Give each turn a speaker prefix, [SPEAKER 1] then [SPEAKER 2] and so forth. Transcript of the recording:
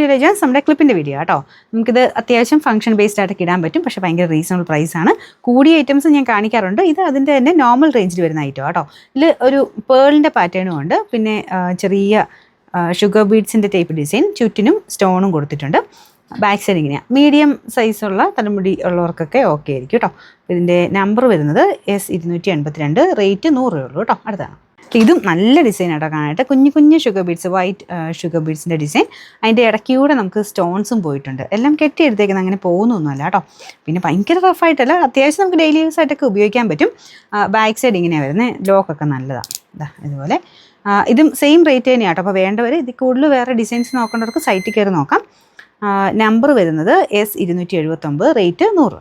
[SPEAKER 1] To legends നമ്മുടെ ക്ലിപ്പിൻ്റെ video കേട്ടോ. നമുക്കിത് അത്യാവശ്യം ഫംഗ്ഷൻ ബേസ്ഡ് ആയിട്ടൊക്കെ ഇടാൻ പറ്റും. പക്ഷേ ഭയങ്കര റീസണബിൾ പ്രൈസാണ്. കൂടിയ ഐറ്റംസ് ഞാൻ കാണിക്കാറുണ്ട്. ഇത് അതിൻ്റെ തന്നെ നോർമൽ റേഞ്ചിൽ വരുന്ന ഐറ്റം കേട്ടോ. ഇതിൽ ഒരു പേളിൻ്റെ പാറ്റേണും ഉണ്ട്. പിന്നെ ചെറിയ ഷുഗർ ബീഡ്സിൻ്റെ ടൈപ്പ് ഡിസൈൻ, ചുറ്റിനും സ്റ്റോണും കൊടുത്തിട്ടുണ്ട്. ബാക്ക് സൈഡ് ഇങ്ങനെയാണ്. മീഡിയം സൈസുള്ള തലമുടി ഉള്ളവർക്കൊക്കെ ഓക്കെ ആയിരിക്കും കേട്ടോ. ഇതിൻ്റെ നമ്പർ വരുന്നത് S282, റേറ്റ് 100 രൂപ ഉള്ളൂ കേട്ടോ. അടുത്താണ്. ഇതും നല്ല ഡിസൈൻ ആട്ടോ കാണാനായിട്ട്. കുഞ്ഞു കുഞ്ഞു ഷുഗർ ബീഡ്സ്, വൈറ്റ് ഷുഗർ ബീഡ്സിൻ്റെ ഡിസൈൻ. അതിൻ്റെ ഇടയ്ക്കൂടെ നമുക്ക് സ്റ്റോൺസും പോയിട്ടുണ്ട്. എല്ലാം കെട്ടിയെടുത്തേക്കുന്നത് അങ്ങനെ പോകുന്നൊന്നുമല്ല കേട്ടോ. പിന്നെ ഭയങ്കര റഫായിട്ടല്ല, അത്യാവശ്യം നമുക്ക് ഡെയിലി യൂസ് ആയിട്ടൊക്കെ ഉപയോഗിക്കാൻ പറ്റും. ബാക്ക് സൈഡ് ഇങ്ങനെയാണ് വരുന്നത്. ലോക്കൊക്കെ നല്ലതാണ്. ഇതുപോലെ ഇതും സെയിം റേറ്റ് തന്നെയാണ് കേട്ടോ. അപ്പോൾ വേണ്ടവർ ഇതിൽ കൂടുതൽ വേറെ ഡിസൈൻസ് നോക്കേണ്ടവർക്ക് സൈറ്റിൽ കയറി നോക്കാം. നമ്പർ വരുന്നത് S279, റേറ്റ് 100.